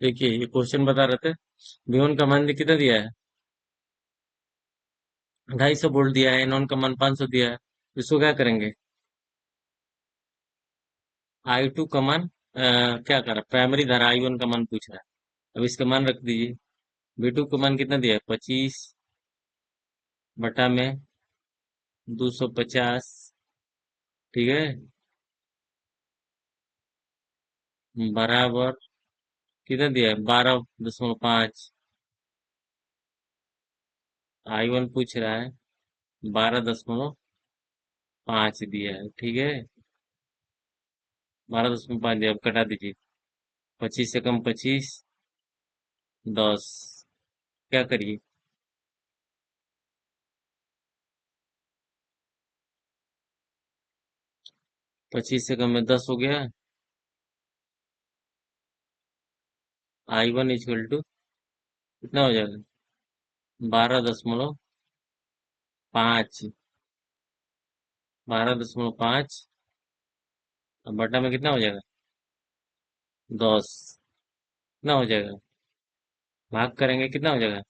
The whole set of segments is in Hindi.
देखिए ये क्वेश्चन बता रहे थे। V1 का मान कितना दिया है? 250 वोल्ट दिया है। नॉन का मान 500 दिया है। इसको क्या करेंगे? I2 का मान क्या करा? प्राइमरी धारा I1 का मान पूछ रहा है। अब इसका मान रख दीजिए। V2 का मान कितना दिया है? 25 बटा में 250। ठीक है, बराबर कितना दिया है? 12.5। I1 पूछ रहा है, 12.5 दिया है। ठीक है, 12.5 दिया। अब कटा दीजिए। 25 से कम 25, 10। क्या करिए? 25 से कम में 10 हो गया। I1 इक्वल टू कितना हो जाएगा? 12.5। 12.5 अब बटा में कितना हो जाएगा? 10। कितना हो जाएगा? भाग करेंगे कितना हो जाएगा?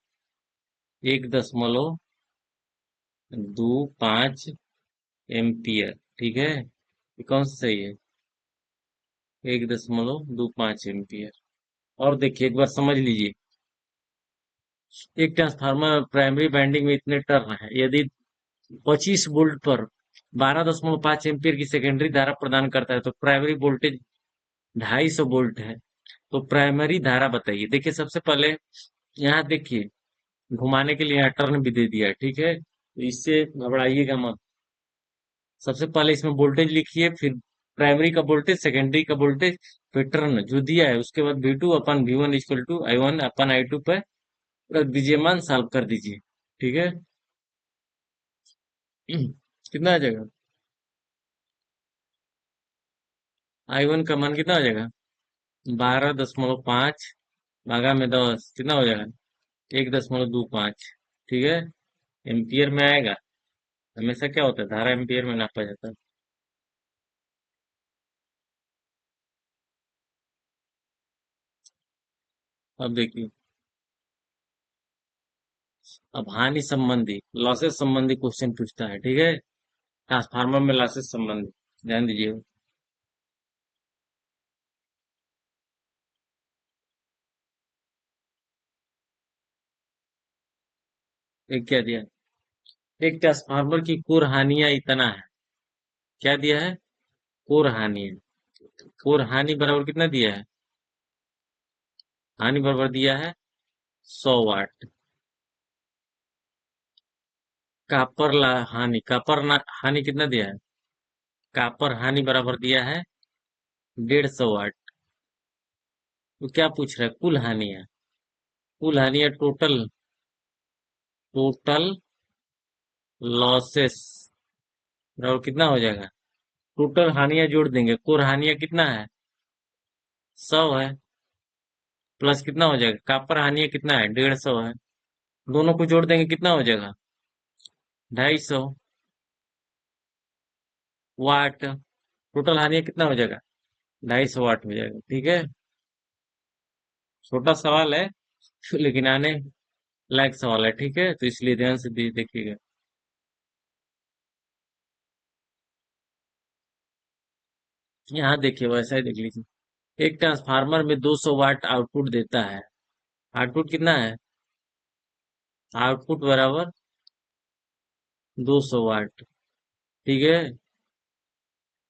1.25 एम्पियर। ठीक है, ये कौन सा सही है? 1.25 एम्पियर। और देखिए एक बार समझ लीजिए। एक ट्रांसफार्मर प्राइमरी वाइंडिंग में इतने टर्न है। यदि 25 वोल्ट पर 12.5 एम्पियर की सेकेंडरी धारा प्रदान करता है तो प्राइमरी वोल्टेज 250 वोल्ट है। तो प्राइमरी धारा बताइए। देखिए सबसे पहले यहाँ देखिए, घुमाने के लिए यहाँ टर्न भी दे दिया है। ठीक है, तो इससे घबराइएगा मत। सबसे पहले इसमें वोल्टेज लिखिए, फिर प्राइमरी का वोल्टेज, सेकेंडरी का वोल्टेज, फिर टर्न जो दिया है, उसके बाद V2 upon V1 equal to I1 upon I2 पे रख दीजिए, मान सॉल्व कर दीजिए। ठीक है, कितना आ जाएगा? I1 का मान कितना हो जाएगा? 12.5 भागा में 10 कितना हो जाएगा? 1.25। ठीक है, एम्पियर में आएगा। हमेशा क्या होता है, धारा एम्पियर में नापा जाता है। अब देखिए, अब हानि संबंधी, लॉसेस संबंधी क्वेश्चन पूछता है। ठीक है, ट्रांसफार्मर में लॉसेस संबंधी ध्यान दीजिए। एक क्या दिया? एक ट्रांसफार्मर की कुल हानियां इतना है। क्या दिया है? कुल हानि। कुल हानि बराबर कितना दिया है? हानि बराबर दिया है 100 वाट। हानि हानि कितना दिया है? कापर हानि बराबर दिया है 150 वाट। तो क्या पूछ रहा है? कुल हानि है। कुल हानि है टोटल, टोटल लॉसेस बराबर कितना हो जाएगा? टोटल हानियां जोड़ देंगे, कुल हानियां कितना है? 100 है। प्लस कितना हो जाएगा? कापर हानियां कितना है? 150 है। दोनों को जोड़ देंगे कितना हो जाएगा? 250 वाट। टोटल हानियां कितना हो जाएगा? 250 वाट हो जाएगा। ठीक है, छोटा सवाल है लेकिन आने लायक सवाल है। ठीक है, तो इसलिए ध्यान से देखिएगा। यहाँ देखिए, वैसा ही देख लीजिए। एक ट्रांसफार्मर में 200 वाट आउटपुट देता है। आउटपुट कितना है? आउटपुट बराबर 200 वाट। ठीक है,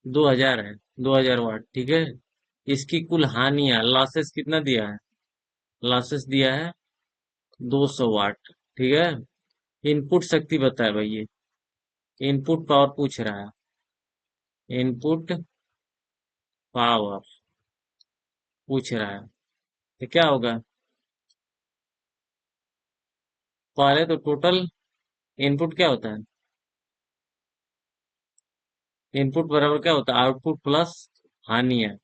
2000 है, 2000 वाट। ठीक है, इसकी कुल हानियां, लॉसेस कितना दिया है? लॉसेस दिया है 200 वाट। ठीक है, इनपुट शक्ति बताए भाई ये। इनपुट पावर पूछ रहा है। इनपुट पावर पूछ रहा है, तो क्या होगा? पहले तो टोटल इनपुट क्या होता है? इनपुट बराबर क्या होता है? Output plus हानियां।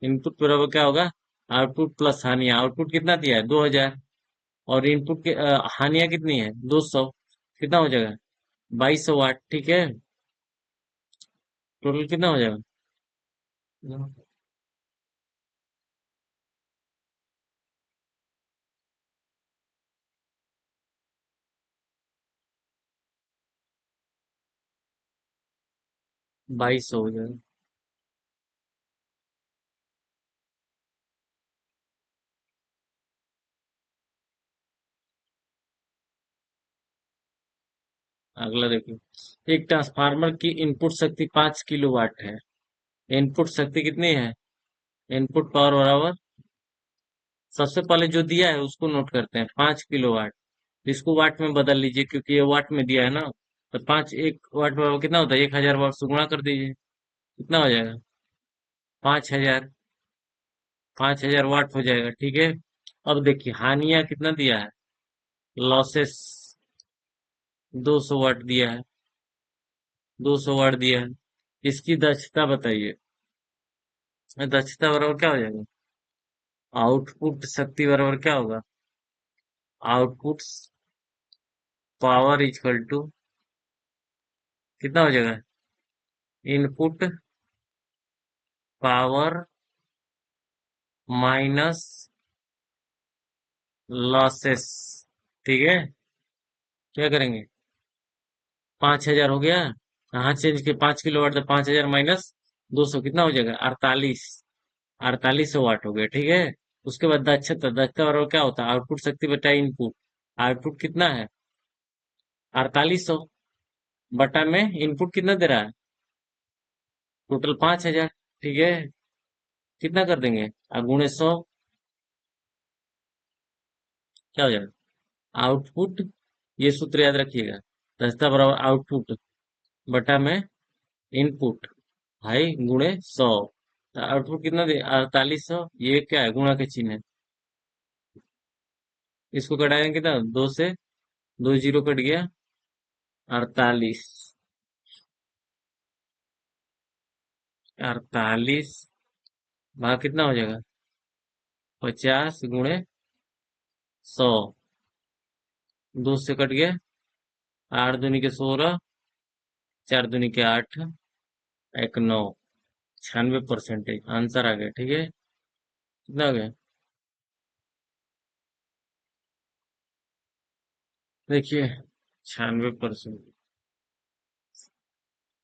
इनपुट बराबर क्या होगा? Output plus हानियां। आउटपुट कितना दिया है? 2000। और इनपुट के हानियां कितनी है? 200। कितना हो जाएगा? 2200 वाट। ठीक है, टोटल कितना हो जाएगा? 2200 हो जाएगा। अगला देखिए, एक ट्रांसफार्मर की इनपुट शक्ति 5 किलोवाट है। इनपुट शक्ति कितनी है? इनपुट पावर बराबर, सबसे पहले जो दिया है उसको नोट करते हैं, 5 किलोवाट। इसको वाट में बदल लीजिए क्योंकि ये वाट में दिया है ना। तो पांच, एक वाट बराबर कितना होता है? 1000 वाट से गुणा कर दीजिए, कितना हो जाएगा? 5000। 5000 वाट हो जाएगा, ठीक है। अब देखिए हानिया कितना दिया है, लॉसेस 200 वाट दिया है। 200 वाट दिया है। इसकी दक्षता बताइए। दक्षता बराबर क्या हो जाएगा? आउटपुट शक्ति बराबर क्या होगा? आउटपुट पावर इक्वल टू कितना हो जाएगा? इनपुट पावर माइनस लॉसेस, ठीक है। क्या करेंगे? 5000 हो गया। कहाँ चेंज के? 5 किलोवाट, तो 5000 माइनस 200 कितना हो जाएगा? 48। 4800 वाट हो गया, ठीक है। उसके बाद दक्षता, दक्षता बराबर क्या होता है? आउटपुट शक्ति बटा इनपुट। आउटपुट कितना है? 4800 बटा में इनपुट कितना दे रहा है? टोटल 5000, ठीक है। कितना कर देंगे? गुणे 100, क्या हो जाएगा? आउटपुट, ये सूत्र याद रखिएगा। दक्षता बराबर आउटपुट बटा में इनपुट, भाई गुणे 100। तो आउटपुट कितना दे? 4800। ये क्या है? गुणा के चिन्ह है। इसको घटाएंगे कितना? 2 से 2 जीरो कट गया, 48। 48 भाग कितना हो जाएगा? 50 गुणे 100। 2 से कट गया, 8 दूनी के 16, 4 दूनी के 8, एक 9। 96% आंसर आ गया, ठीक है। कितना हो गया? देखिए, 96%।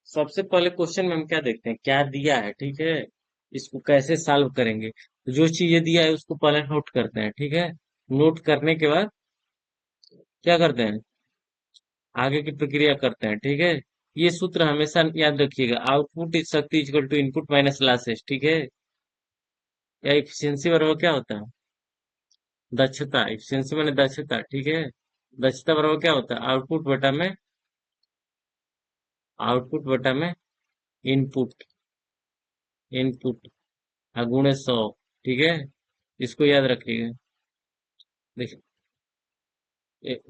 सबसे पहले क्वेश्चन में हम क्या देखते हैं, क्या दिया है, ठीक है। इसको कैसे सॉल्व करेंगे, तो जो चीजें दिया है उसको पहले नोट करते हैं, ठीक है। नोट करने के बाद क्या करते हैं? आगे की प्रक्रिया करते हैं, ठीक है। ये सूत्र हमेशा याद रखिएगा, आउटपुट इज शक्ति equal to input minus losses, ठीक है। या एफिशिएंसी बराबर क्या होता है? दक्षता। एफिशिएंसी माने दक्षता, ठीक है। दक्षता बराबर क्या होता है? आउटपुट बटा में इनपुट। इनपुट गुणे 100, ठीक है। इसको याद रखिएगा। देखिए,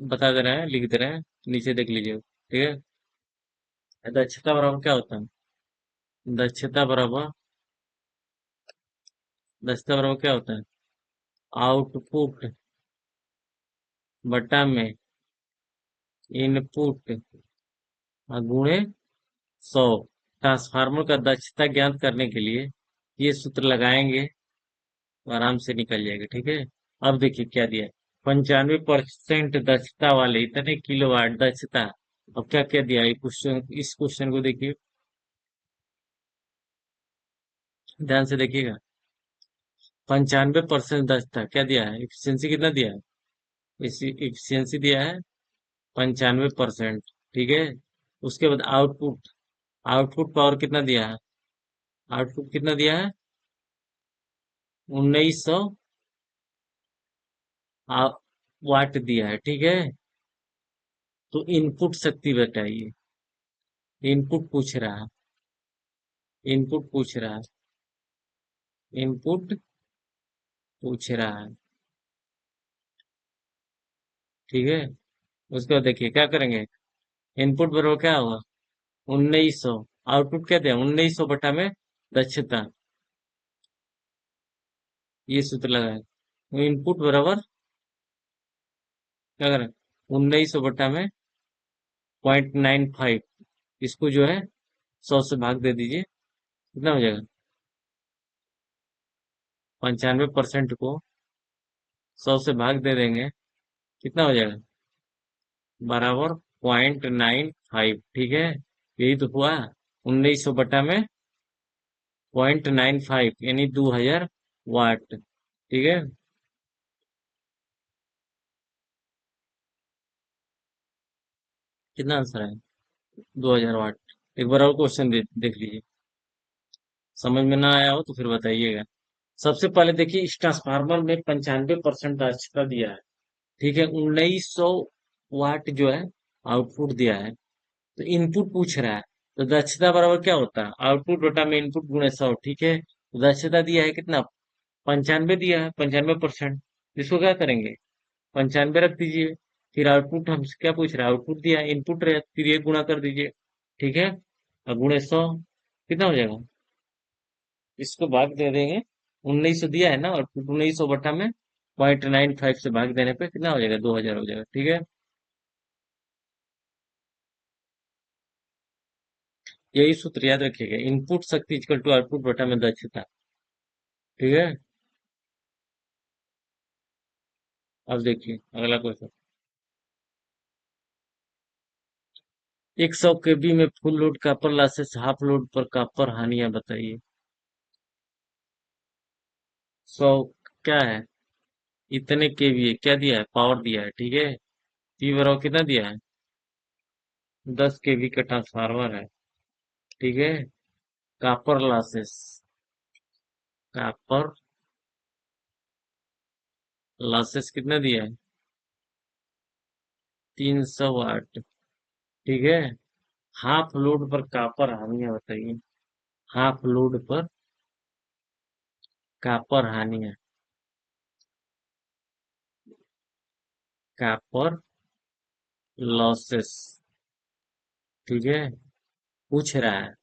बता दे रहे हैं, लिख दे रहे हैं, नीचे देख लीजिए, ठीक है। दक्षता बराबर क्या होता है? दक्षता बराबर, दक्षता बराबर क्या होता है? आउटपुट बटा में इनपुट गुणे 100। ट्रांसफार्मर का दक्षता ज्ञात करने के लिए ये सूत्र लगाएंगे तो आराम से निकल जाएगा, ठीक है। अब देखिए क्या दिया है, 95% दक्षता वाले इतने किलोवाट दक्षता। अब क्या क्या दिया है क्वेश्चन, इस क्वेश्चन को देखिए, ध्यान से देखिएगा। 95% दक्षता क्या दिया है? एफिशिएंसी कितना दिया है? इसी एफिशिएंसी दिया है 95%, ठीक है। उसके बाद आउटपुट, आउटपुट पावर कितना दिया है? आउटपुट कितना दिया है? 1900 वाट दिया है, ठीक है। तो इनपुट शक्ति बताइए। इनपुट पूछ रहा है, इनपुट पूछ रहा है, इनपुट पूछ रहा है, ठीक है। उसके बाद देखिए क्या करेंगे, इनपुट बराबर क्या होगा? 1900। आउटपुट क्या दिया? 1900 बटा में दक्षता, ये सूत्र लगाए। इनपुट बराबर क्या करें? 1900 बटा में 0.95। इसको जो है 100 से भाग दे दीजिए, कितना हो जाएगा? 95% को 100 से भाग दे देंगे, कितना हो जाएगा? बराबर 0.95, ठीक है। यही तो हुआ। 1900 बटा में 0.95 यानी 2000 वाट। ठीक है। कितना आंसर है? 2000 वाट। एक बार और क्वेश्चन देख लीजिए। समझ में ना आया हो तो फिर बताइएगा। सबसे पहले देखिए, इस ट्रांसफार्मर में 95% दक्षता दिया है। ठीक है। 1900 वाट जो है आउटपुट दिया है। तो इनपुट पूछ रहा है। तो दक्षता बराबर क्या होता है? आउटपुट बटा में इनपुट गुणे 100। ठीक है। तो दक्षता दिया है कितना? 95 दिया है, 95%। इसको क्या करेंगे? 95 रख दीजिए। फिर आउटपुट हमसे क्या पूछ रहा है? आउटपुट दिया है, इनपुट रहे, फिर ये गुणा कर दीजिए। ठीक है। और गुणे 100 कितना हो जाएगा? इसको भाग दे देंगे। 1900 दिया है ना, और 1900 बटा में 0.95 से भाग देने पे कितना हो जाएगा? 2000 हो जाएगा। ठीक है। यही सूत्र याद रखिएगा, इनपुट शक्ति इक्वल टू आउटपुट बटा में दक्षता। ठीक है। अब देखिए अगला क्वेश्चन। 100 केबी में full load copper losses, half load पर कॉपर हानियां बताइए। 100 क्या है? इतने केवी है, क्या दिया है? पावर दिया है। ठीक है। पी बराबर कितना दिया है? 10 केवी का ट्रांसफार्मर है। ठीक है। कॉपर लॉसेस, कॉपर लॉसेस कितना दिया है? 300 वाट। ठीक है। हाफ लोड पर कॉपर हानियां बताइए। हाफ लोड पर कॉपर हानियां। Copper losses. ठीक है। पूछ रहा है।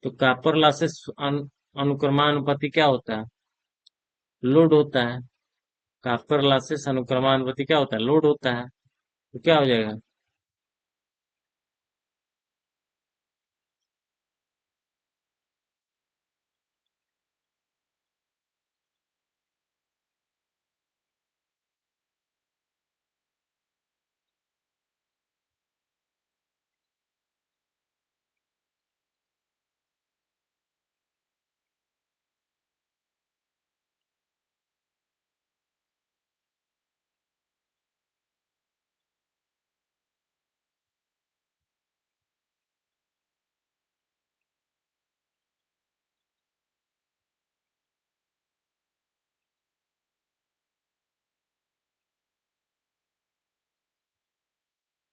तो कॉपर लॉसेस अनुक्रमानुपाती क्या होता है? लोड होता है। कॉपर लॉसेस अनुक्रमानुपाती क्या होता है? लोड होता है। तो क्या हो जाएगा?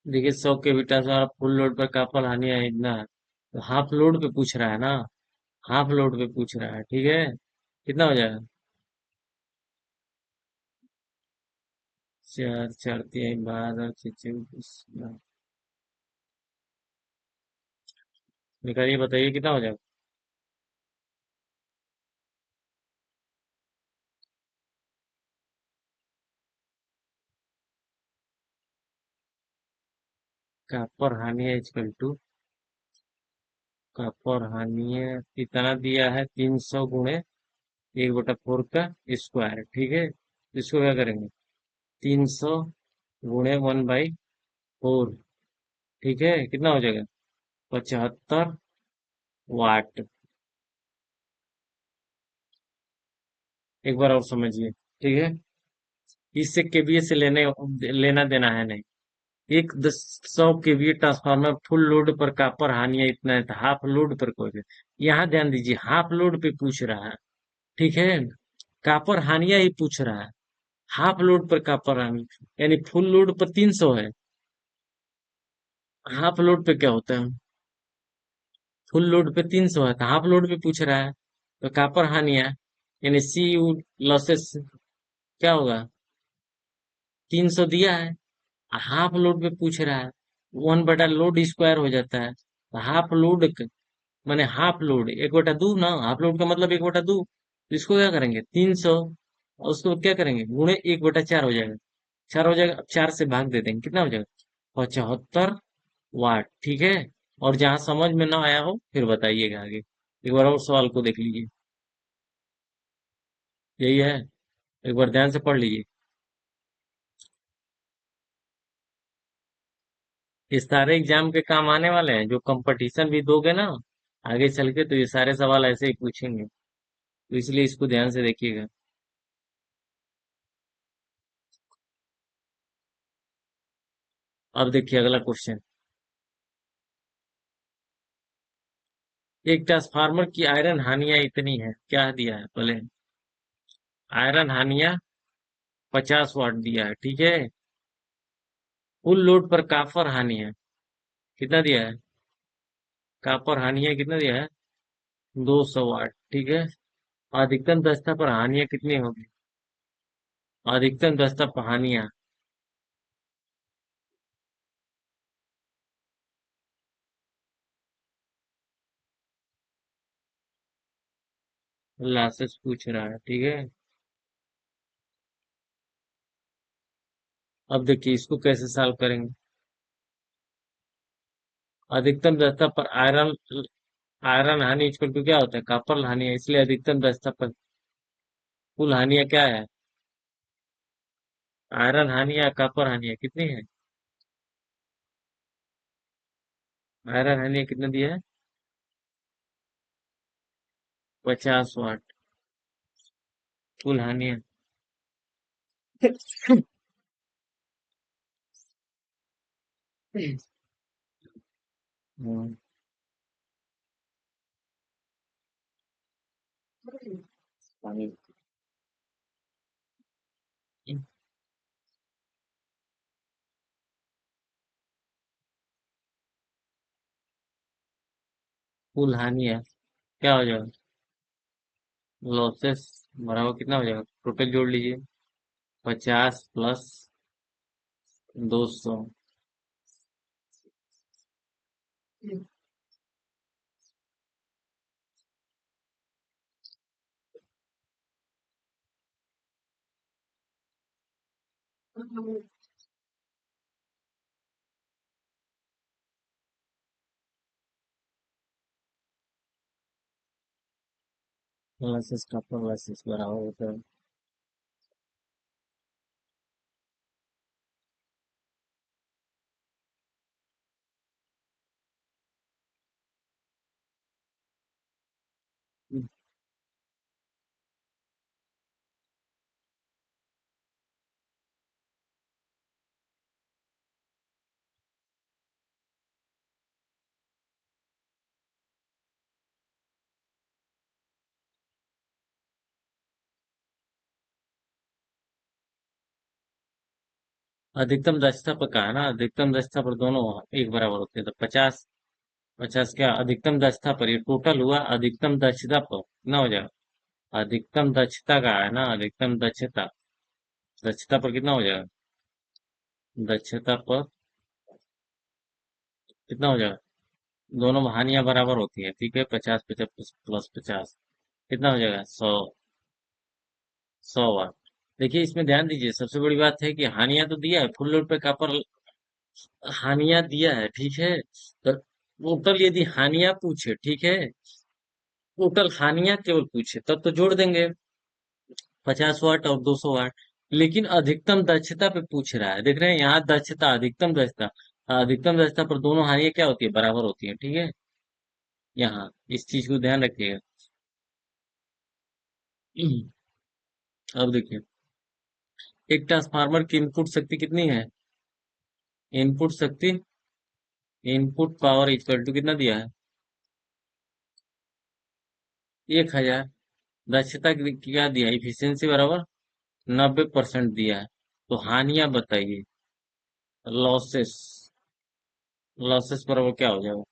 देखिए 100 केवी ट्रांसफार्मर फुल लोड पर कॉपर हानियां इतना है, तो हाफ लोड पे पूछ रहा है ना। हाफ लोड पे पूछ रहा है। ठीक है। कितना हो जाएगा? 4 4 3 12 6 निकालिए, बताइए कितना हो जाएगा? कॉपर हानिया इक्वल टू, कॉपर हानिया कितना दिया है? 300 गुणे 1/4 का स्क्वायर। ठीक है। इसको क्या करेंगे? 300 गुणे 1/4। ठीक है। कितना हो जाएगा? 75 वाट। एक बार और समझिए। ठीक है। इससे केवीए से लेना देना है नहीं। एक 100 केवीए ट्रांसफार्मर फुल लोड पर कॉपर हानिया इतना है, तो हाफ लोड पर कोई भी। यहाँ ध्यान दीजिए, हाफ लोड पे पूछ रहा है। ठीक है। कॉपर हानिया ही पूछ रहा है। हाफ लोड पर कॉपर हानि, यानी फुल लोड पर 300 है। हाफ लोड पे क्या होता है? फुल लोड पे 300 है, तो हाफ लोड पे पूछ रहा है। तो कॉपर हानिया यानी सी यू लॉसेस क्या होगा? 300 दिया है, हाफ लोड पे पूछ रहा है। 1/लोड स्क्वायर हो जाता है, तो हाफ लोड माने हाफ लोड 1/2 ना। हाफ लोड का मतलब 1/2। तो इसको क्या करेंगे? 300, और उसको क्या करेंगे? गुणे 1/4 हो जाएगा। 4 हो जाएगा। अब 4 से भाग दे देंगे, कितना हो जाएगा? 75 वाट। ठीक है। और जहां समझ में ना आया हो फिर बताइएगा आगे। एक बार और सवाल को देख लीजिए। यही है। एक बार ध्यान से पढ़ लीजिए। ये सारे एग्जाम के काम आने वाले हैं, जो कंपटीशन भी दोगे ना, आगे चल के तो ये सारे सवाल ऐसे ही पूछेंगे, तो इसलिए इसको ध्यान से देखिएगा। अब देखिए अगला क्वेश्चन। एक ट्रांसफार्मर की आयरन हानियां इतनी है, क्या दिया है पहले? आयरन हानियां 50 वाट दिया है, ठीक है। फुल लोड पर काफर हानियां कितना दिया है? कापर हानियां कितना दिया है? 200 वाट, ठीक है। अधिकतम दक्षता पर हानियां कितनी होगी? अधिकतम दक्षता पर हानियां। लासेस पूछ रहा है, ठीक है। अब देखिए इसको कैसे सॉल्व करेंगे। अधिकतम दक्षता पर आयरन, आयरन हानि इक्वल टू क्या होता है? कॉपर हानि है, इसलिए अधिकतम दक्षता पर कुल हानियां क्या है? आयरन हानियां कॉपर हानियां कितनी है? आयरन हानियां कितना दिया है? 50 वाट। कुल हानियां हम्म, पानी- कुल हानियां क्या हो जाएगा? लॉसेस बराबर कितना हो जाएगा? टोटल जोड़ लीजिए। 50 प्लस 200। लॉसेस कॉपर लॉसेस बराबर होता है। अधिकतम दक्षता पर कहा ना, अधिकतम दक्षता पर दोनों एक बराबर होते हैं, तो 50। 50 क्या अधिकतम दक्षता पर, ये टोटल हुआ अधिकतम दक्षता पर कितना हो जाएगा? अधिकतम दक्षता का है ना, अधिकतम दक्षता, दक्षता पर कितना हो जाएगा? दक्षता पर कितना हो जाएगा? दोनों हानियां बराबर होती है, ठीक है। 50 50 प्लस 50 कितना हो जाएगा? 100। 100 वाट। देखिए इसमें ध्यान दीजिए, सबसे बड़ी बात है कि हानियां तो दिया है, फुल लोड पे कॉपर हानियां दिया है, ठीक है। तो टोटल यदि हानियां पूछे, ठीक है, टोटल हानियां केवल पूछे तब तो जोड़ देंगे, 50 वाट और 200 वाट। लेकिन अधिकतम दक्षता पे पूछ रहा है, देख रहे हैं यहाँ दक्षता, अधिकतम दक्षता, अधिकतम दक्षता पर दोनों हानियां क्या होती है? बराबर होती है, ठीक है। यहाँ इस चीज को ध्यान रखिएगा। अब देखिए, एक ट्रांसफार्मर की इनपुट शक्ति कितनी है? इनपुट शक्ति, इनपुट पावर इक्वल टू कितना दिया है? 1000। दक्षता क्या दिया? इफिशियंसी बराबर 90% दिया है। तो हानियां बताइए। लॉसेस, लॉसेस बराबर क्या हो जाएगा?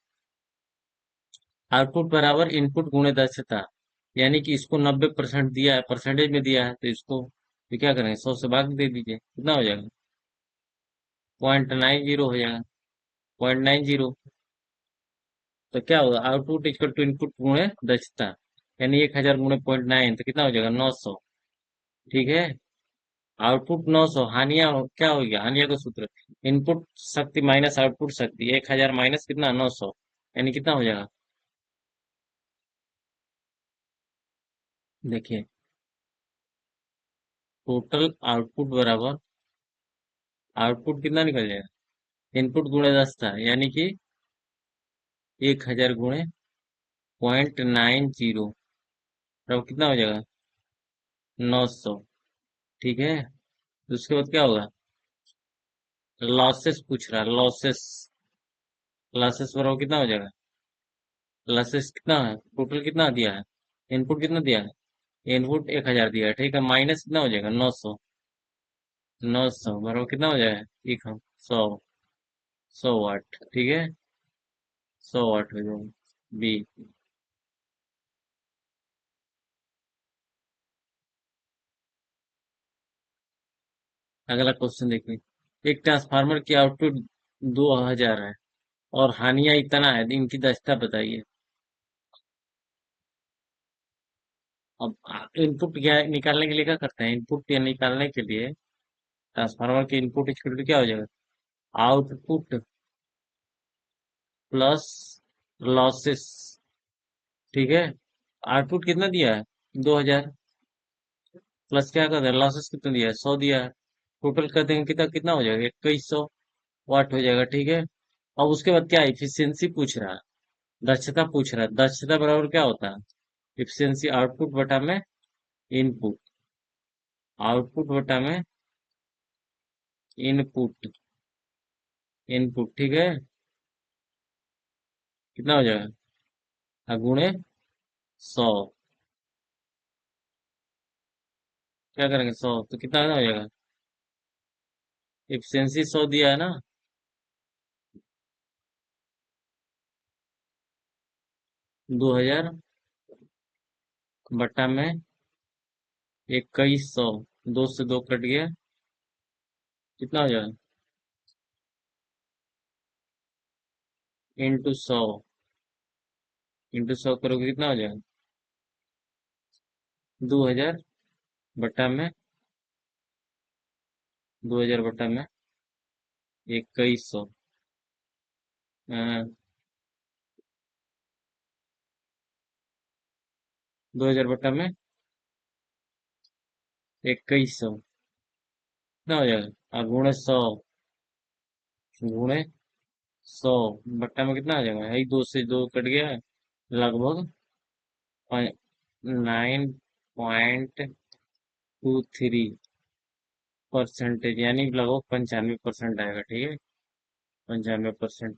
आउटपुट बराबर इनपुट गुणे दक्षता, यानी कि इसको 90% दिया है, परसेंटेज में दिया है, तो इसको तो क्या करेंगे? 100 से भाग दे दीजिए, कितना हो जाएगा? 0.90 हो जाएगा। 0.90। तो क्या होगा? आउटपुट इक्वल टू इनपुट गुणे दक्षता, यानी 1000 गुणे 0.9, तो कितना हो जाएगा? 900, ठीक है। आउटपुट 900, हानिया क्या हो गया? हानिया का सूत्र इनपुट शक्ति माइनस आउटपुट शक्ति, 1000 माइनस कितना? 900, यानी कितना हो जाएगा? देखिए, टोटल आउटपुट बराबर, आउटपुट कितना निकल जाएगा? इनपुट गुणे दस था, यानी कि 1000 गुणे 0.90, तो कितना हो जाएगा? 900। ठीक है, तो उसके बाद क्या होगा? लॉसेस पूछ रहा है, लॉसेस। लॉसेस बराबर कितना हो जाएगा? लॉसेस कितना है, टोटल कितना दिया है? इनपुट कितना दिया है? इनपुट 1000 दिया है, ठीक है, माइनस कितना हो जाएगा? 900। 900 बराबर कितना हो जाएगा? ठीक है, 100। 100 वाट, ठीक है, 100 वाट हो जाएगा। बी। अगला क्वेश्चन देखिए, एक ट्रांसफार्मर की आउटपुट 2000 है और हानियां इतना है, इनकी दक्षता बताइए। अब इनपुट क्या निकालने के लिए क्या करते हैं? इनपुट निकालने के लिए ट्रांसफार्मर के इनपुट इक्वल टू क्या हो जाएगा? आउटपुट प्लस लॉसेस, ठीक है। आउटपुट कितना दिया है? 2000, प्लस क्या कर रहे हैं, लॉसेस कितना दिया है? 100 दिया है। टोटल कर देंगे कितना, कितना हो जाएगा? 2100 वाट हो जाएगा, ठीक है। अब उसके बाद क्या, इफिशियंसी पूछ रहा है, दक्षता पूछ रहा है। दक्षता बराबर क्या होता है? इफिशियंसी आउटपुट बटा में इनपुट, आउटपुट बटा में इनपुट, इनपुट, ठीक है। कितना हो जाएगा? गुणे 100। क्या करेंगे? 100 तो कितना हो जाएगा? इफिशियंसी 100 दिया है ना, 2000 बटा में 2100, 2 से 2 कट गया, कितना हो जाएगा? इंटू 100, इंटू 100 करोगे कितना हो जाएगा? 2000 बटा में, 2000 बटा में 2100, 2000 बटा में 2100 कितना हो जाएगा? गुणे 100, गुणे 100 बट्टा में कितना आ जाएगा? यही 2 से 2 कट गया है, लगभग 9.23%, यानी लगभग 95% आएगा, ठीक है, 95%।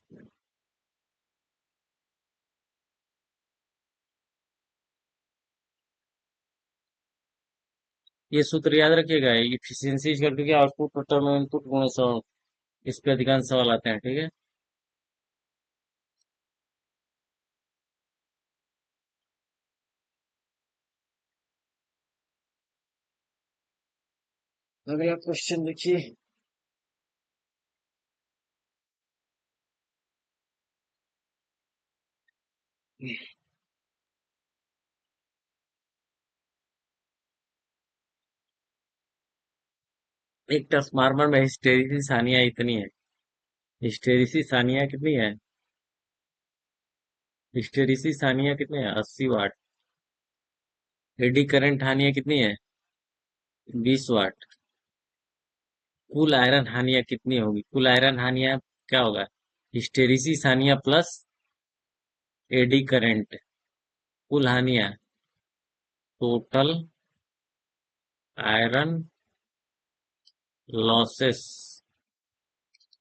ये सूत्र याद रखिएगा, इफिशियंसी इक्वल टू आउटपुट बटा में इनपुट गुणे 100। इस पे अधिकांश सवाल आते हैं, ठीक है। अगला क्वेश्चन देखिए, एक ट्रांसफार्मर में हिस्टैरिसीस सानिया इतनी है। हिस्टैरिसीस सानिया कितनी है? हिस्टैरिसीस सानिया कितने है? 80 वाट। एडी करंट हानिया कितनी है? 20 वाट। कुल आयरन हानिया कितनी होगी? कुल आयरन हानिया क्या होगा? हिस्टैरिसीस हानिया प्लस एडी करंट, कुल हानिया, टोटल आयरन लॉसेस,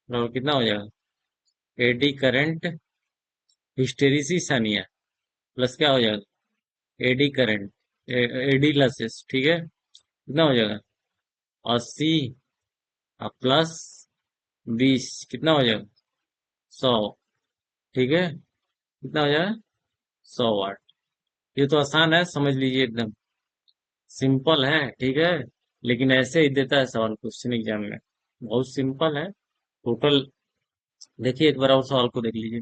और कितना हो जाएगा? Eddy current, hysteresis Sania plus क्या हो जाएगा? एडी करंट, एडी लॉसेस, ठीक है, कितना हो जाएगा? 80 प्लस 20 कितना हो जाएगा? 100, ठीक है, कितना हो जाएगा? 100 वाट। ये तो आसान है, समझ लीजिए, एकदम सिंपल है, ठीक है। लेकिन ऐसे ही देता है सवाल क्वेश्चन एग्जाम में, बहुत सिंपल है। टोटल देखिए, एक बार और सवाल को देख लीजिए।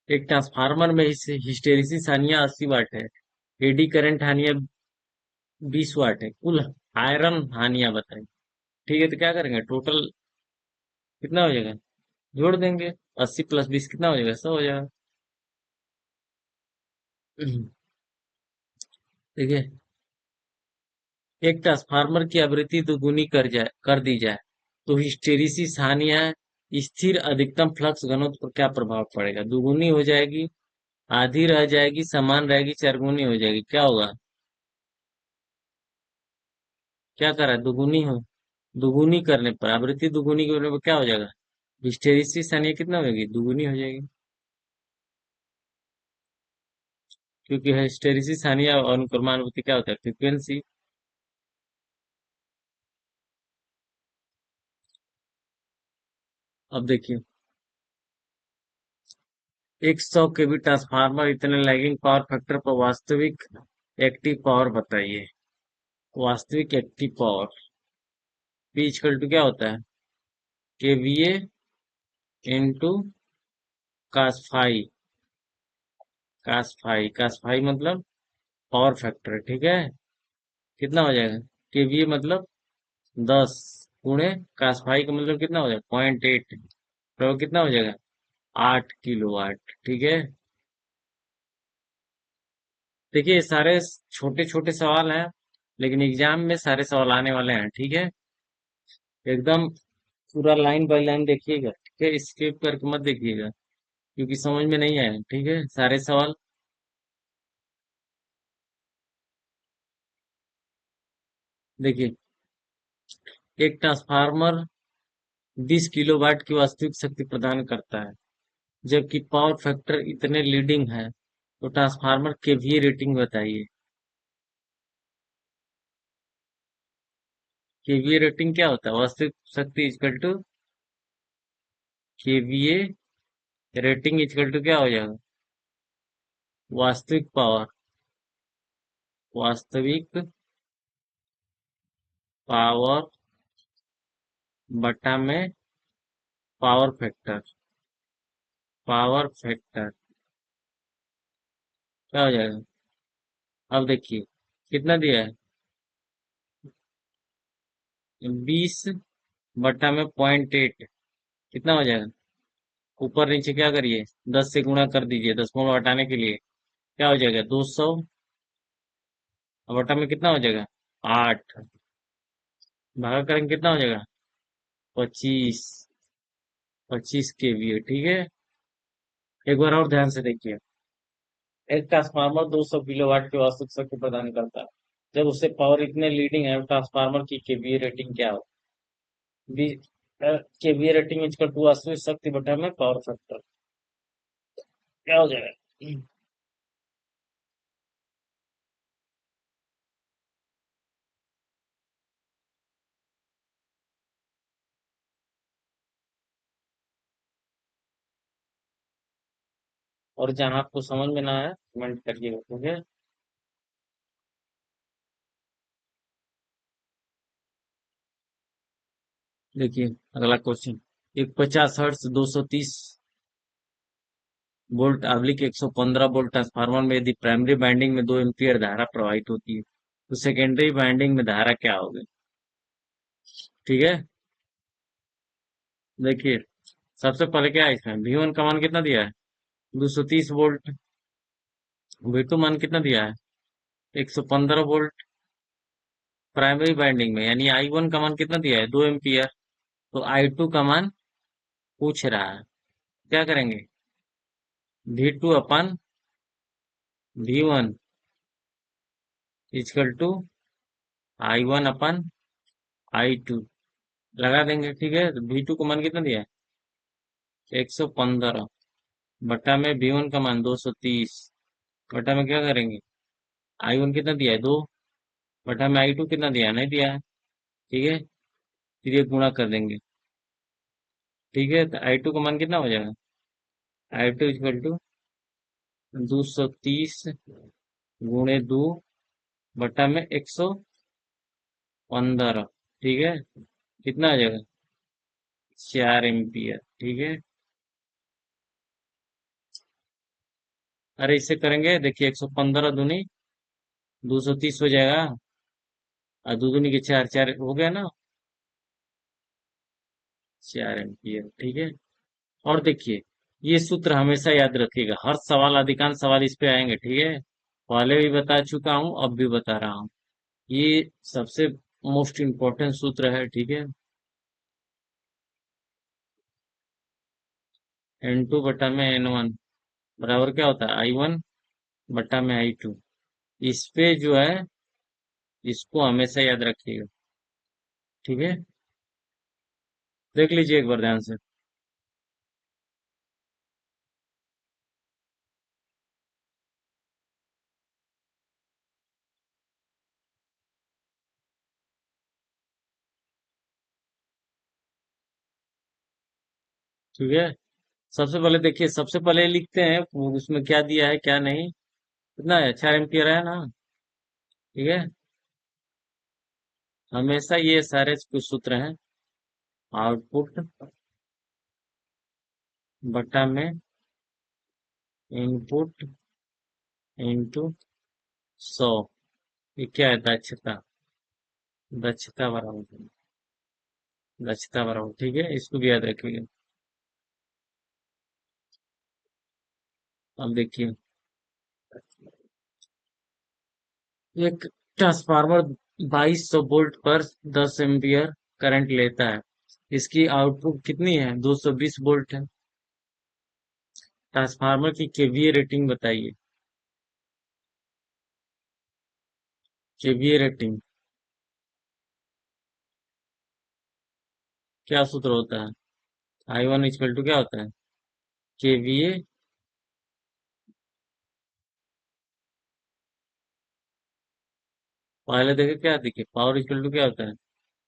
एक ट्रांसफार्मर में हिस्टेरिसिस हानिया 80 वाट है, एडी करंट हानिया 20 वाट है, कुल आयरन हानिया बताइए। ठीक है, तो क्या करेंगे? टोटल कितना हो जाएगा? जोड़ देंगे, 80 प्लस 20 कितना हो जाएगा? 100 हो जाएगा। ठीक है, एक ट्रांसफार्मर की आवृत्ति दोगुनी कर दी जाए तो हिस्टेरिसिस हानिया स्थिर अधिकतम फ्लक्स घनत्व पर क्या प्रभाव पड़ेगा? दोगुनी हो जाएगी आधी रह जाएगी, समान रहेगी, चारगुनी हो जाएगी, क्या होगा? क्या करा, दुगुनी हो, दुगुनी करने पर, आवृत्ति दुगुनी करने पर क्या हो जाएगा? हिस्टेरिसिस यानी कितना होगी, दुगुनी हो जाएगी। क्योंकि हिस्टेरिसिस हानि या अनुक्रमानुपाती क्या होता है, फ्रीक्वेंसी। अब देखिए, 100 केवी ट्रांसफार्मर इतने लैगिंग पावर फैक्टर पर वास्तविक एक्टिव पावर बताइए। वास्तविक active power P equal to क्या होता है, KVA into cos phi. Cos phi मतलब पावर फैक्टर, ठीक है। कितना हो जाएगा, केवीए मतलब 10 गुणे कास फाई का मतलब कितना हो जाएगा, 0.8, तो कितना हो जाएगा, 8 किलोवाट, ठीक है। देखिए ये सारे छोटे छोटे सवाल हैं, लेकिन एग्जाम में सारे सवाल आने वाले हैं, ठीक है। एकदम पूरा लाइन बाय लाइन देखिएगा, ठीक है, स्किप करके मत देखिएगा, क्योंकि समझ में नहीं आया, ठीक है, सारे सवाल। देखिए, एक ट्रांसफार्मर 20 किलोवाट की वास्तविक शक्ति प्रदान करता है, जबकि पावर फैक्टर इतने लीडिंग है, तो ट्रांसफार्मर केवीए रेटिंग बताइए। केवीए रेटिंग क्या होता है, वास्तविक शक्ति equal to KVA rating equal to क्या हो जाएगा, वास्तविक पावर, वास्तविक पावर बटा में पावर फैक्टर, पावर फैक्टर क्या हो जाएगा। अब देखिए कितना दिया है, 20/0.8, कितना हो जाएगा, ऊपर नीचे क्या करिए, 10 से गुणा कर दीजिए, दशमलव हटाने के लिए क्या हो जाएगा, 200, अब बटा में कितना हो जाएगा, 8, भागा करेंगे कितना हो जाएगा, 25, 25 केवीए, ठीक है। एक बार और ध्यान से देखिए, एक ट्रांसफार्मर 200 किलोवाट की वास्तविक शक्ति प्रदान करता है, जब उससे पावर इतने लीडिंग है, ट्रांसफार्मर की केवीए रेटिंग क्या हो, केवीए रेटिंग इक्वल टू वास्तविक शक्ति बटा में पावर फैक्टर, क्या हो जाएगा। और जहां आपको समझ में ना आया कमेंट करिएगा, ठीक है। देखिए अगला क्वेश्चन, एक 50 हर्ट्ज 230 वोल्ट आवलिक 115 वोल्ट ट्रांसफार्मर में यदि प्राइमरी वाइंडिंग में 2 एम्पीयर धारा प्रवाहित होती है, तो सेकेंडरी वाइंडिंग में धारा क्या होगी, ठीक है। देखिए सबसे पहले क्या है, इसमें V1 का मान कितना दिया है, 230 वोल्ट। V2 मान कितना दिया है, 115 वोल्ट प्राइमरी वाइंडिंग में, यानी I1 का मान कितना दिया है, 2 एम्पीयर। तो I2 का मान पूछ रहा है, क्या करेंगे, V2 upon V1 equal to I1 upon I2 लगा देंगे, ठीक है। तो V2 का मान कितना दिया है, 115 बटा में V1 का मान 230 बटा में क्या करेंगे, I1 कितना दिया है, 2 बटा में I2 कितना दिया है, नहीं दिया है, ठीक है। फिर ये गुणा कर देंगे, ठीक है। तो I2 का मान कितना हो जाएगा, I2 इक्वल टू 230 गुणे 2 बटा में 115, ठीक है। कितना आ जाएगा, 4 एम्पियर, ठीक है। अरे इससे करेंगे, देखिए 115 दूनी 230 हो जाएगा, और दो दूनी के चार, चार हो गया ना, 4 एम्पियर, ठीक है। और देखिए ये सूत्र हमेशा याद रखिएगा, हर सवाल, अधिकांश सवाल इस पे आएंगे, ठीक है। पहले भी बता चुका हूँ, अब भी बता रहा हूँ, ये सबसे मोस्ट इम्पोर्टेंट सूत्र है, ठीक है। N2 बटा में N1 बराबर क्या होता है, I1 बट्टा में I2। इस पे जो है, इसको हमेशा याद रखिएगा। ठीक है, देख लीजिए एक बार ध्यान से। ठीक है, सबसे पहले देखिए, सबसे पहले लिखते हैं वो उसमें क्या दिया है क्या नहीं। कितना है, 4 एम्पियर है ना। ठीक है, हमेशा ये सारे कुछ सूत्र हैं। आउटपुट बटा में इनपुट इंटू 100। ये क्या है, दक्षता। दक्षता बराबर, दक्षता बराबर, ठीक है, इसको भी याद रखिएगा। अब देखिए, एक ट्रांसफार्मर 2200 वोल्ट पर 10 एम्पियर करंट लेता है। इसकी आउटपुट कितनी है, 220 वोल्ट है। ट्रांसफार्मर की केवीए रेटिंग बताइए। केवीए रेटिंग क्या सूत्र होता है, I1 इक्वल टू क्या होता है, केवीए। पहले देखे क्या देखिए, पावर इक्वल टू क्या होता है,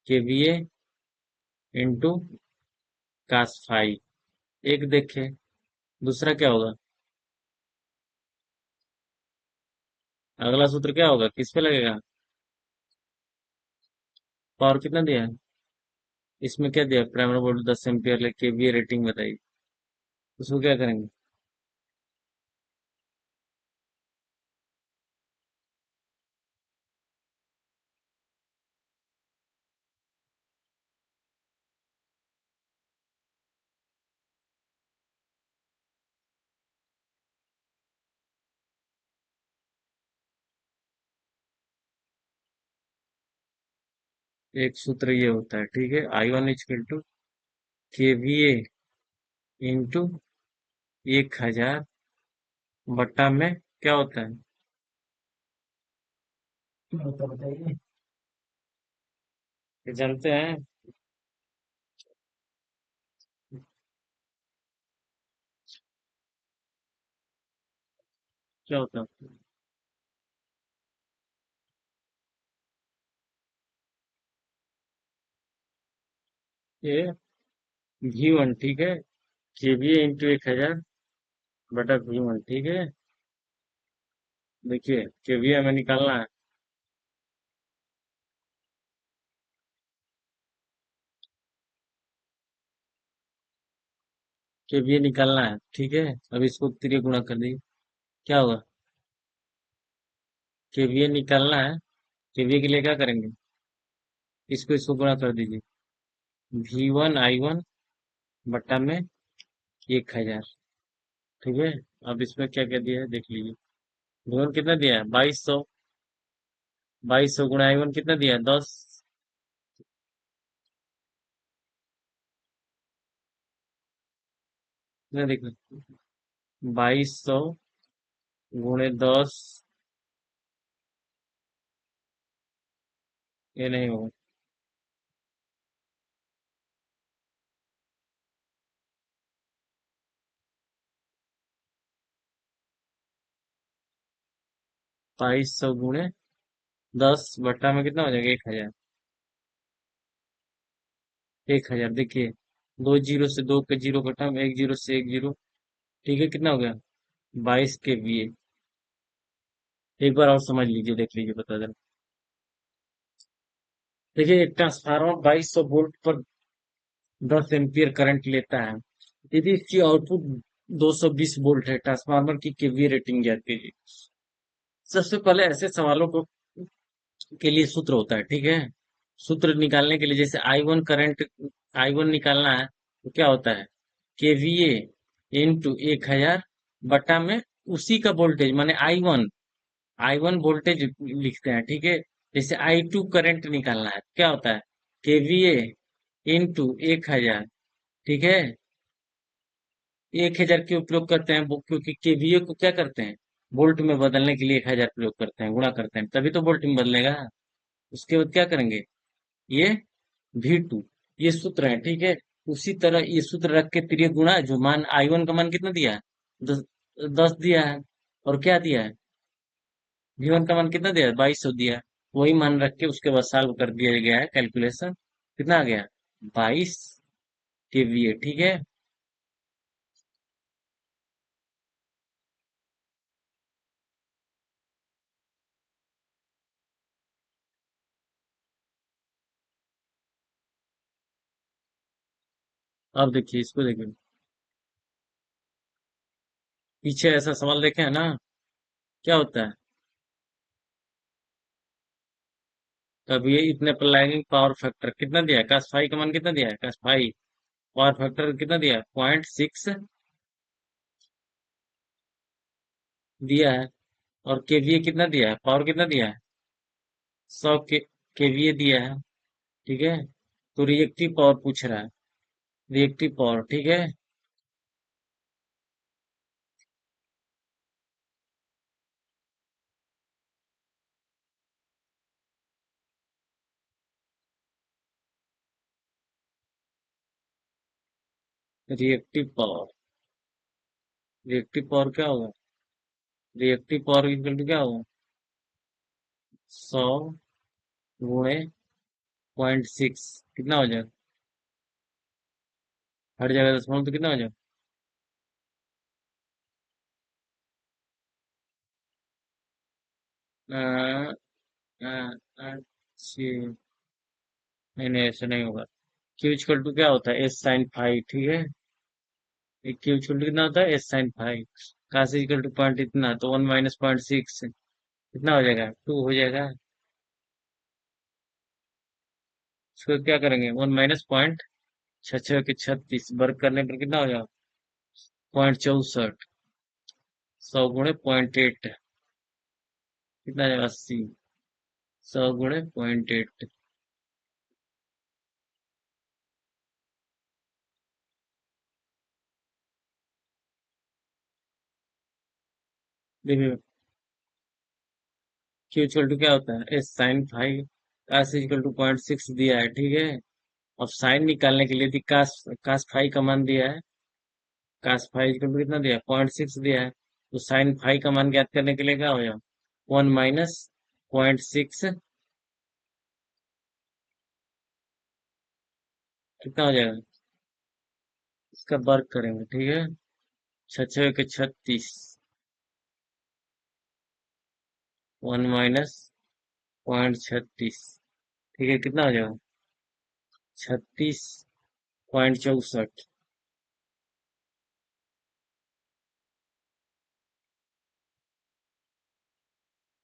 केवीए इंटू कास फाई। एक देखे, दूसरा क्या होगा, अगला सूत्र क्या होगा, किस पे लगेगा, पावर कितना दिया है, इसमें क्या दिया, प्राइमरी वोल्ट 10 एम्पियर ले, केवीए रेटिंग बताइए। उसको क्या करेंगे, एक सूत्र ये होता है, ठीक है, I1 equal to KVA into 1000 बट्टा में क्या होता है, बताइए, ये जानते हैं, क्या होता है, ये V1, ठीक है, केवीए इंटू 1000 बटा V1, ठीक है। देखिए, केवीए हमें निकालना है, केवीए निकालना है, ठीक है। अब इसको तिरे गुणा कर दीजिए, क्या होगा, केवीए निकालना है। केवीए के लिए क्या करेंगे, इसको इसको गुणा कर दीजिए, V1 I1 बट्टा में 1000। ठीक है, अब इसमें क्या क्या दिया है देख लीजिए। V1 कितना दिया है, 2200। 2200 गुणा I1 कितना दिया है, 10। कितना देखो, 2200 गुणे 10, ये नहीं होगा, 2200 गुणे 10 बट्टा में कितना हो जाएगा, 1000। 1000 देखिए, दो जीरो से दो के जीरो कटा, एक जीरो से एक जीरो, ठीक है, कितना हो गया, 22 kVA। एक बार और समझ लीजिए, देख लीजिए, बता देना। देखिए, एक ट्रांसफार्मर 2200 वोल्ट पर 10 एम्पियर करंट लेता है। यदि इसकी आउटपुट 220 वोल्ट है, ट्रांसफार्मर की केवीए रेटिंग ज्ञात कीजिए। सबसे पहले ऐसे सवालों को के लिए सूत्र होता है, ठीक है। सूत्र निकालने के लिए, जैसे I1 करंट, I1 निकालना है तो क्या होता है, केवीए इंटू 1000 बटा में उसी का वोल्टेज, माने I1 वोल्टेज लिखते हैं, ठीक है। जैसे I2 करंट निकालना है, क्या होता है, केवीए इंटू 1000, ठीक है। 1000 के उपयोग करते हैं क्योंकि केवीए को क्या करते हैं, वोल्ट में बदलने के लिए 1000 प्रयोग करते हैं, गुणा करते हैं, तभी तो वोल्ट में बदलेगा। उसके बाद क्या करेंगे, ये V2, ये सूत्र है, ठीक है। उसी तरह ये सूत्र रख के तिर्यक गुणा, जो मान I1 का मान कितना दिया है, 10 दिया है, और क्या दिया है, V1 का मान कितना दिया है, 2200 दिया है। वही मान रख के उसके बाद सॉल्व कर दिया गया है कैलकुलेशन, कितना आ गया, 22 kVA, ठीक है। अब देखिए, इसको देखिए, पीछे ऐसा सवाल देखे है ना, क्या होता है, अब ये इतने पर लैगिंग पावर फैक्टर कितना दिया है, cos फाई का मान कितना दिया है, cos फाई पावर फैक्टर कितना दिया है, 0.6 दिया है। और केवीए कितना दिया है, पावर कितना दिया है, 100 केवीए दिया है, ठीक है। तो रिएक्टिव पावर पूछ रहा है, रिएक्टिव पावर, ठीक है। रिएक्टिव पावर, रिएक्टिव पावर क्या होगा, रिएक्टिव पावर इक्वल टू क्या होगा, 100 गुणे 0.6, कितना हो जाएगा, हर जगह दशमलव तो कितना हो जाएगा, अ, अ, अच्छी, नहीं नहीं, ऐसे नहीं होगा। क्यू इक्वल टू क्या होता है, एस साइन फाई, ठीक है। क्यू इक्वल टू कितना होता है, एस साइन फाई, काश इक्वल टू पॉइंट इतना, तो 1 - 0.6 कितना हो जाएगा, 2 हो जाएगा। इसको क्या करेंगे, 1 - 0.66 वर्ग करने पर कितना हो जाएगा, 0.64, 100 गुणे 0.8, कितना आ जाएगा, 80, 100 गुणे 0.8। देखिए, क्यू इक्वल टू क्या होता है, एस साइन फाई, काश इक्वल टू 0.6 दिया है, ठीक है। अब साइन निकालने के लिए काश, काश फाई का मान दिया है, काश फाई इक्वल टू कितना दिया है, 0.6 दिया है। तो साइन फाई का मान ज्ञात करने के लिए क्या हो जाएगा, 1 - 0.6 कितना हो जाएगा, इसका वर्ग करेंगे, ठीक है। 6 - 6 = 36, 1 - 0.36, ठीक है, कितना हो जाएगा, 36.64,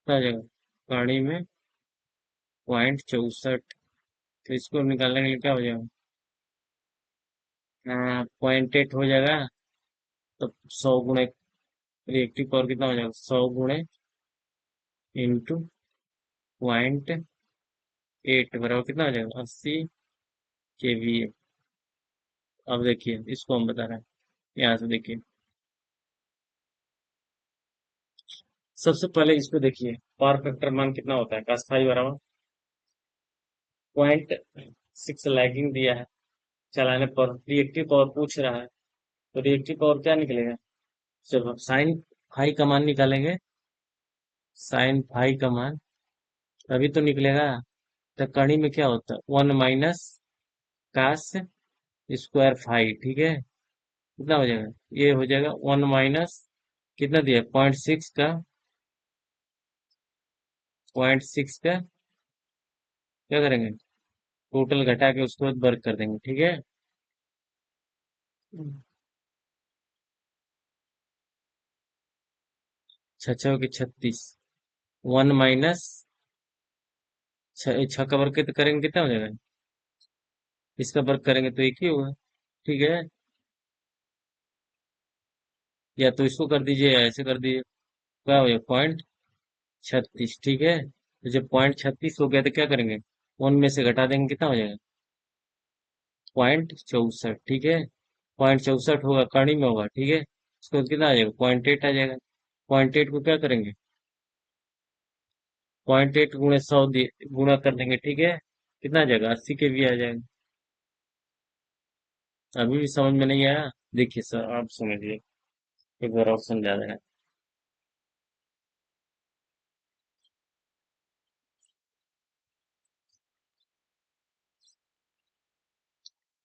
कितना हो जाएगा, पानी में 0.64, तो इसको निकालने के लिए क्या हो जाएगा, 0.8 हो जाएगा। तो 100 गुणे, रिएक्टिव पावर कितना हो जाएगा, 100 गुणे × 0.8 बराबर कितना हो जाएगा, 80 kVA। अब देखिए, इसको हम बता रहे हैं, यहाँ से देखिए, सबसे पहले इसको देखिए, पावर फैक्टर मान कितना होता है, cos फाई बराबर 0.6 लैगिंग दिया है, चलाने पर रिएक्टिव पावर पूछ रहा है, तो रिएक्टिव पावर क्या निकलेगा, जब हम साइन फाई का मान निकालेंगे, साइन फाई का मान तभी तो निकलेगा। तो कड़ी में क्या होता है, 1 - कास स्क्वायर फाई, ठीक है, कितना हो जाएगा, ये हो जाएगा 1 - कितना दिया, 0.6 का, 0.6 का क्या करेंगे, टोटल घटा के उसके बाद वर्क कर देंगे, ठीक है। 6 × 6 = 36, 1 - छह का वर्ग तो करेंगे, कितना हो जाएगा, इसका वर्ग करेंगे तो एक ही होगा, ठीक है। या तो इसको कर दीजिए या ऐसे कर दीजिए, क्या हो जाएगा, 0.36, ठीक है। तो जब 0.36 हो गया तो क्या करेंगे, 1 में से घटा देंगे, कितना हो जाएगा, 0.64, ठीक है। .64 होगा, कड़ी में होगा, ठीक है। इसको कितना आ जाएगा, .8 आ जाएगा। .8 को क्या करेंगे, .8 गुणे 100 गुणा कर देंगे, ठीक है। कितना आ जाएगा, 80 kVA आ जाएगा। अभी भी समझ में नहीं आया? देखिए सर, आप समझिए, एक बार और समझा देना।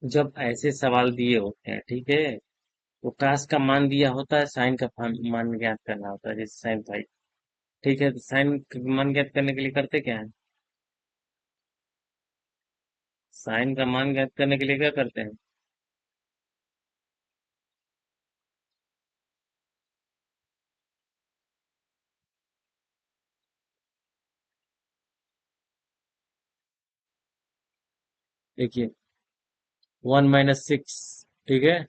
जब ऐसे सवाल दिए होते हैं, ठीक है, तो काश का मान दिया होता है, साइन का मान ज्ञात करना होता है, जैसे साइन फाइव। ठीक है, तो साइन मान ज्ञात करने के लिए करते क्या है, साइन का मान ज्ञात करने के लिए क्या करते हैं? देखिए, 1 - 6, ठीक है,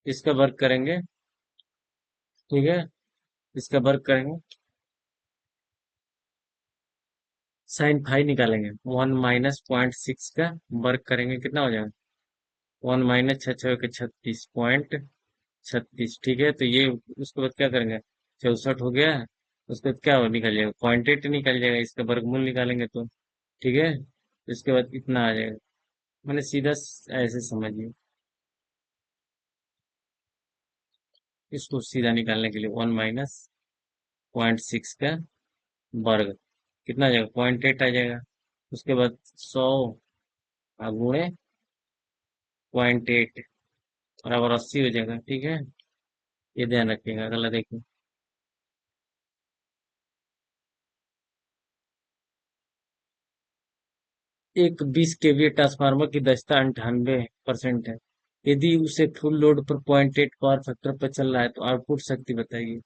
इसका वर्ग करेंगे, ठीक है, इसका वर्ग करेंगे, साइन फाइव निकालेंगे, 1 - 0.6 का वर्ग करेंगे, कितना हो जाएगा, 1 - 6 × 36 .36, ठीक है। तो ये उसके बाद क्या करेंगे, 64 हो गया, उसके बाद क्या हो निकल जाएगा, .8 निकल जाएगा, इसका वर्गमूल निकालेंगे तो, ठीक है। इसके बाद कितना आ जाएगा, मैंने सीधा ऐसे समझिए, इसको सीधा निकालने के लिए 1 - 0.6 का वर्ग कितना आ जाएगा, .8 आ जाएगा। उसके बाद 100 गुणे .8 बराबर 80 हो जाएगा, ठीक है। ये ध्यान रखिएगा, अगला देखिए। एक 20 kVA ट्रांसफार्मर की दक्षता 98% है। यदि उसे फुल लोड पर .8 पावर फैक्टर पर चल रहा है तो आउटपुट शक्ति बताइए।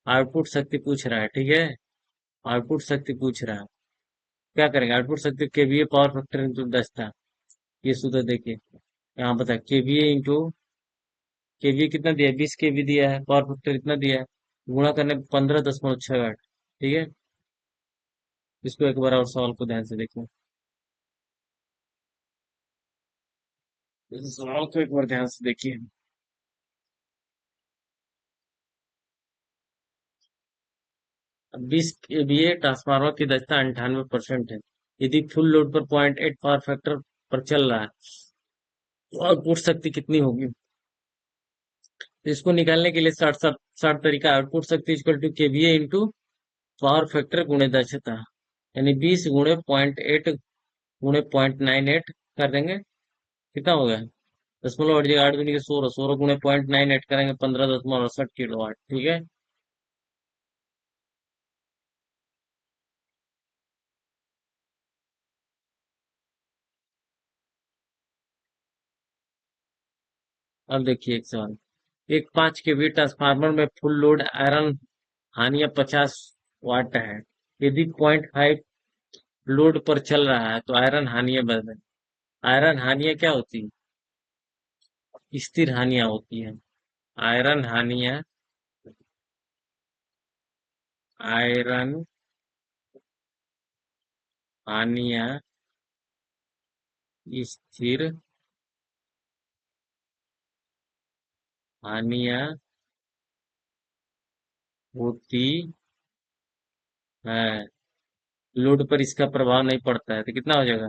आउटपुट शक्ति पूछ रहा है, ठीक है, आउटपुट शक्ति पूछ रहा है। क्या करेंगे, आउटपुट शक्ति केवीए पावर फैक्टर इंटू दक्षता। ये सूत्र देखिए, यहाँ बता, केवीए इंटू, केवीए कितना दिया है, 20 kV दिया है, पावर फैक्टर इतना दिया है, गुणा करने 15.68, ठीक है। इसको एक बार और सवाल को ध्यान से देखो, इस सवाल को एक बार ध्यान से देखिए। 20 kVA ट्रांसफार्मर की दक्षता 98% है। यदि फुल लोड पर .8 पावर फैक्टर पर चल रहा है तो आउटपुट शक्ति कितनी होगी। तो इसको निकालने के लिए शॉर्ट तरीका, आउटपुट शक्ति equal to KVA into power factor गुणे दक्षता, यानी 20 गुणे .8 गुणे .98 कर देंगे, कितना हो गया, 0.8 के 16, 16 गुणे .98 करेंगे, 15.68 kW, ठीक है। अब देखिए एक सवाल, एक 5 kV ट्रांसफार्मर में फुल लोड आयरन हानिया 50 वाट है। यदि 0.5 लोड पर चल रहा है तो आयरन हानिया बदलें। आयरन हानिया क्या होती है, स्थिर हानिया होती है। आयरन हानिया, आयरन हानिया स्थिर हानिया होती है, लोड पर इसका प्रभाव नहीं पड़ता है, तो कितना हो जाएगा,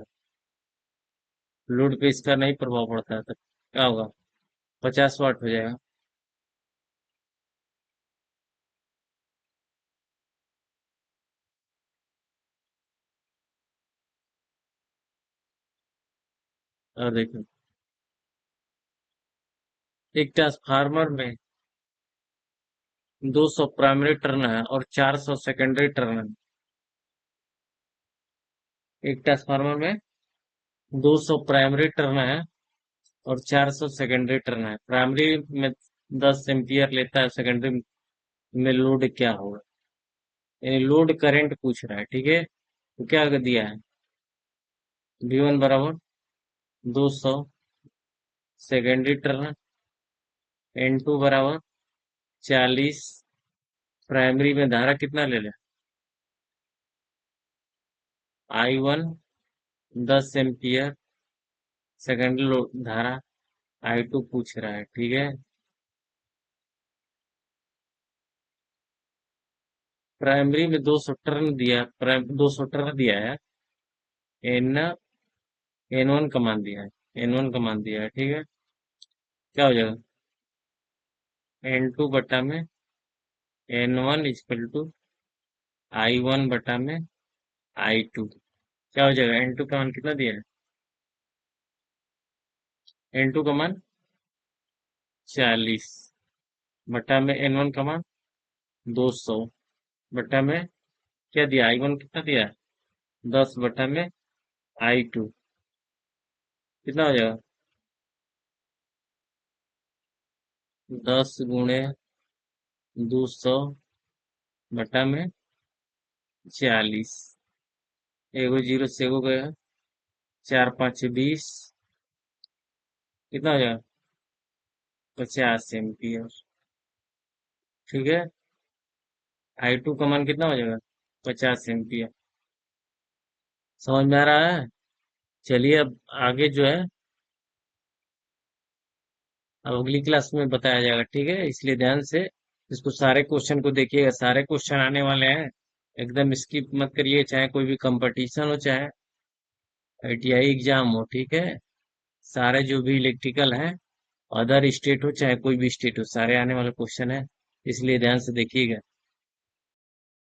लोड पे इसका नहीं प्रभाव पड़ता है तो क्या होगा, 50 वाट हो जाएगा। और देखो, एक ट्रांसफार्मर में 200 प्राइमरी टर्न है और 400 सेकेंडरी टर्न है। एक ट्रांसफार्मर में 200 प्राइमरी टर्न है और 400 सेकेंडरी टर्न है। प्राइमरी में 10 एम्पियर लेता है, सेकेंडरी में लोड क्या होगा, यानी लोड करंट पूछ रहा है, ठीक है। तो क्या दिया है, V1 बराबर 200 सेकेंडरी टर्न, N2 बराबर 40, प्राइमरी में धारा कितना ले लें, I1 10 एम्पियर, सेकेंडरी धारा I2 पूछ रहा है, ठीक है। प्राइमरी में 200 टर्न दिया, 200 टर्न दिया है। एन N1 का मान दिया है, N1 का मान दिया है, ठीक है। क्या हो जाएगा? N2 बटा में N1 इक्वल टू I1 बटा में I2। क्या हो जाएगा? N2 का मान कितना दिया है? N2 का मान 40 बटा में N1 का मान 200 बटा में क्या दिया? I1 कितना दिया है? 10 बटा में I2 कितना हो जाएगा? 10 गुणे 200 बटा में 40। एगो जीरो से एगो गया, 4 5 20, कितना हो जाएगा? 50 एम्पियर, ठीक है। I2 का मान कितना हो जाएगा? 50 एम्पियर। समझ में आ रहा है? चलिए अब आगे जो है, अब अगली क्लास में बताया जाएगा, ठीक है। इसलिए ध्यान से इसको, सारे क्वेश्चन को देखिएगा, सारे क्वेश्चन आने वाले हैं। एकदम स्किप मत करिए, चाहे कोई भी कंपटीशन हो, चाहे ITI एग्जाम हो, ठीक है। सारे जो भी इलेक्ट्रिकल हैं, अदर स्टेट हो चाहे कोई भी स्टेट हो, सारे आने वाले क्वेश्चन है, इसलिए ध्यान से देखिएगा।